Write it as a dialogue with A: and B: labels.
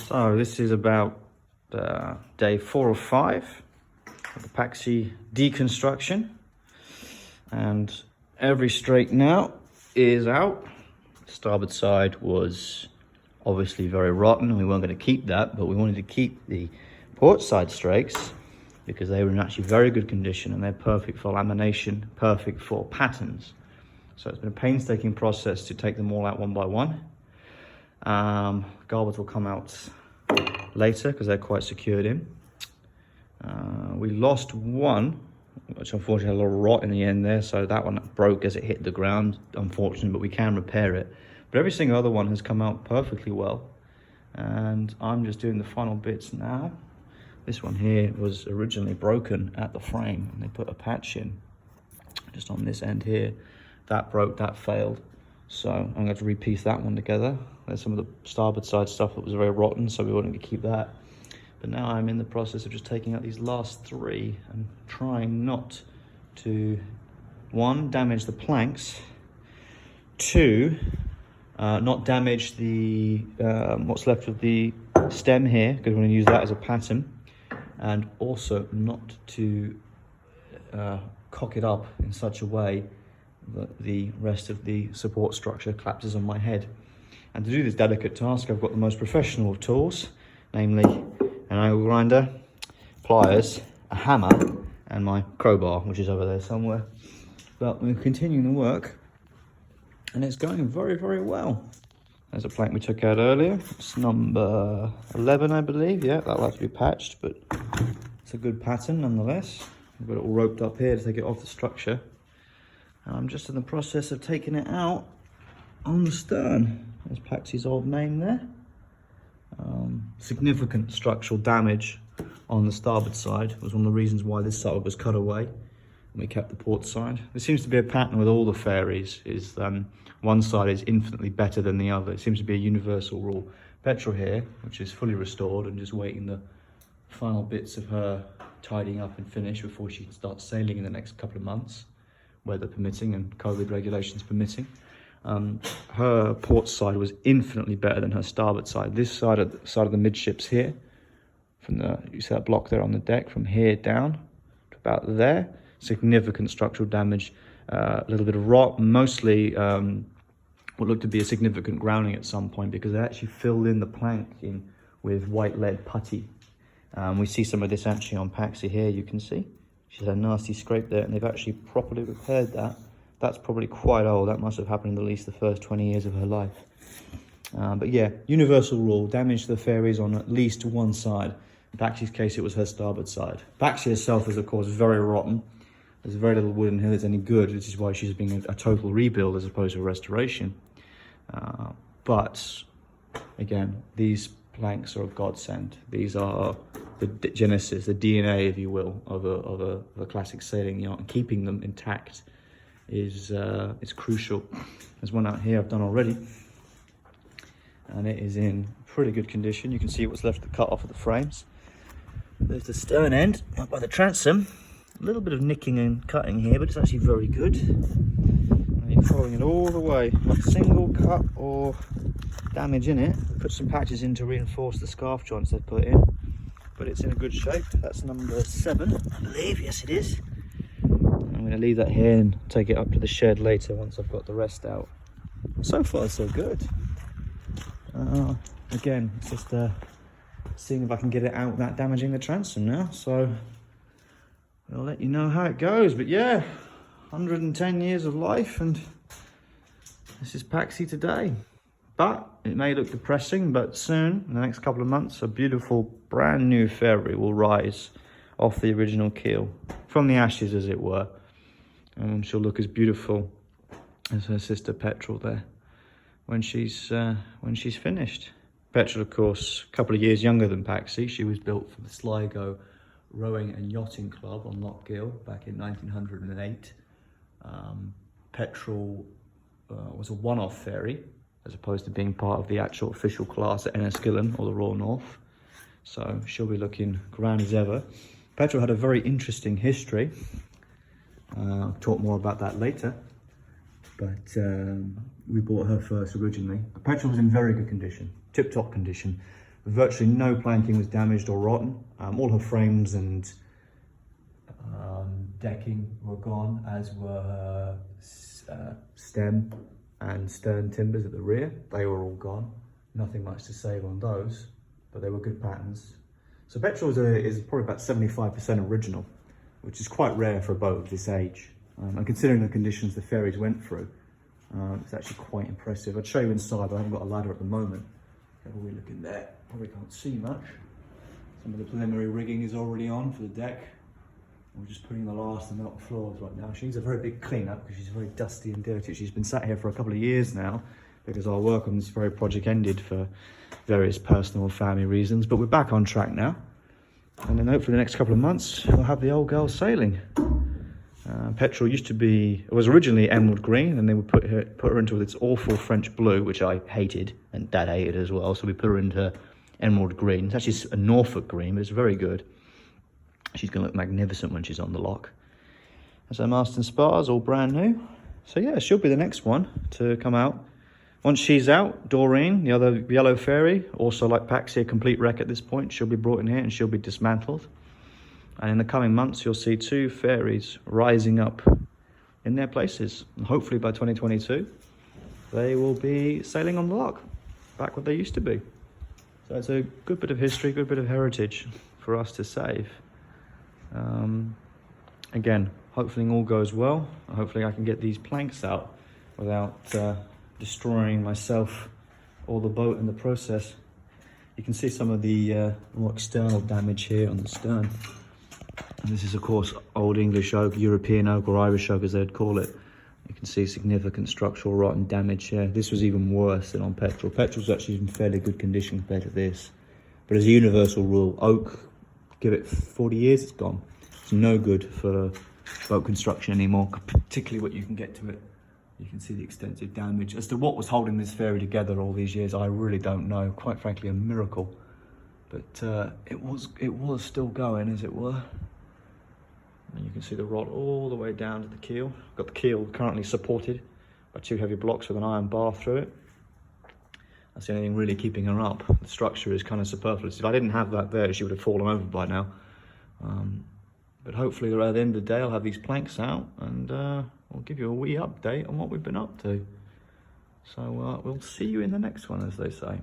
A: So this is about day 4 or 5 of the Paxie deconstruction, and every strake now is out. Starboard side was obviously very rotten and we weren't going to keep that, but we wanted to keep the port side strakes because they were in actually very good condition and they're perfect for lamination, perfect for patterns. So it's been a painstaking process to take them all out one by one. Garboards will come out later because they're quite secured in. We lost one, which unfortunately had a lot of rot in the end there, so that one broke as it hit the ground, unfortunately, but we can repair it. But every single other one has come out perfectly well, and I'm just doing the final bits now. This one here was originally broken at the frame, and they put a patch in just on this end here. That broke, that failed, so I'm going to repiece that one together. There's some of the starboard side stuff that was very rotten, so we wanted to keep that. But now I'm in the process of just taking out these last 3 and trying not to, 1, damage the planks, 2, not damage the what's left of the stem here, because we're going to use that as a pattern, and also not to cock it up in such a way that the rest of the support structure collapses on my head. And to do this delicate task, I've got the most professional of tools, namely an angle grinder, pliers, a hammer, and my crowbar, which is over there somewhere. But we're continuing the work, and it's going very, very well. There's a plank we took out earlier. It's number 11, I believe. Yeah, that'll have to be patched, but it's a good pattern nonetheless. We've got it all roped up here to take it off the structure. And I'm just in the process of taking it out on the stern. There's Paxie's old name there. Significant structural damage on the starboard side was one of the reasons why this side was cut away and we kept the port side. There seems to be a pattern with all the ferries, is one side is infinitely better than the other. It seems to be a universal rule. Petrel here, which is fully restored and just waiting the final bits of her tidying up and finish before she can start sailing in the next couple of months, weather permitting and COVID regulations permitting. Her port side was infinitely better than her starboard side. This side of the midships here, from you see that block there on the deck, from here down to about there, significant structural damage, a little bit of rot, mostly what looked to be a significant grounding at some point, because they actually filled in the plank in with white lead putty. We see some of this actually on Paxie here, you can see. She's had a nasty scrape there, and they've actually properly repaired that. That's probably quite old. That must have happened in at least the first 20 years of her life. But yeah, universal rule, damage to the ferries on at least one side. In Paxie's case, it was her starboard side. Paxie herself is, of course, very rotten. There's very little wood in here that's any good, which is why she's being a total rebuild as opposed to a restoration. But again, these planks are a godsend. These are the genesis, the DNA, if you will, of a classic sailing yacht, and keeping them intact is crucial. There's one out here I've done already, and it is in pretty good condition. You can see what's left to cut off of the frames. There's the stern end up by the transom. A little bit of nicking and cutting here, but it's actually very good. And you're following it all the way, not a single cut or damage in it. Put some patches in to reinforce the scarf joints they put in, but it's in a good shape. That's number 7, I believe. Yes, it is. I'm going to leave that here and take it up to the shed later once I've got the rest out. So far, so good. Again, it's just seeing if I can get it out without damaging the transom now. So I'll let you know how it goes. But yeah, 110 years of life, and this is Paxie today. But it may look depressing, but soon, in the next couple of months, a beautiful brand new ferry will rise off the original keel, from the ashes as it were. And she'll look as beautiful as her sister Petrel there when she's finished. Petrel, of course, a couple of years younger than Paxie. She was built for the Sligo Rowing and Yachting Club on Loch Gill back in 1908. Petrel was a one-off ferry, as opposed to being part of the actual official class at Enniskillen or the Royal North. So she'll be looking grand as ever. Petrel had a very interesting history. I'll talk more about that later. But we bought her first originally. Petrel was in very good condition, tip-top condition. Virtually no planking was damaged or rotten. All her frames and decking were gone, as were her stem and stern timbers at the rear. They were all gone. Nothing much to save on those, but they were good patterns. So petrol is probably about 75% original, which is quite rare for a boat of this age. And considering the conditions the ferries went through, it's actually quite impressive. I'd show you inside, but I haven't got a ladder at the moment. Have a wee look in there. Probably can't see much. Some of the preliminary rigging is already on for the deck. We're just putting the last and metal floors right now. She needs a very big clean up because she's very dusty and dirty. She's been sat here for a couple of years now because our work on this very project ended for various personal and family reasons. But we're back on track now. And then hopefully the next couple of months, we'll have the old girl sailing. Petrol was originally emerald green, and then we put her into this awful French blue, which I hated, and Dad hated as well. So we put her into emerald green. It's actually a Norfolk green, but it's very good. She's going to look magnificent when she's on the lock. That's her mast and spars, all brand new. So yeah, she'll be the next one to come out. Once she's out, Doreen, the other yellow ferry, also like Paxie, a complete wreck at this point, she'll be brought in here and she'll be dismantled. And in the coming months, you'll see 2 ferries rising up in their places. And hopefully by 2022, they will be sailing on the lock, back what they used to be. So it's a good bit of history, good bit of heritage for us to save. Again, hopefully all goes well. Hopefully I can get these planks out without destroying myself or the boat in the process. You can see some of the more external damage here on the stern. And this is of course old English oak, European oak or Irish oak as they'd call it. You can see significant structural rot and damage here. This was even worse than on petrol. Petrol's actually in fairly good condition compared to this. But as a universal rule, oak, give it 40 years, it's gone. It's no good for boat construction anymore, particularly what you can get to it. You can see the extensive damage. As to what was holding this ferry together all these years, I really don't know. Quite frankly, a miracle. But it was still going, as it were. And you can see the rod all the way down to the keel. Got the keel currently supported by 2 heavy blocks with an iron bar through it. That's the only thing really keeping her up. The structure is kind of superfluous. If I didn't have that there, she would have fallen over by now. But hopefully at the end of the day, I'll have these planks out and I'll give you a wee update on what we've been up to. So we'll see you in the next one, as they say.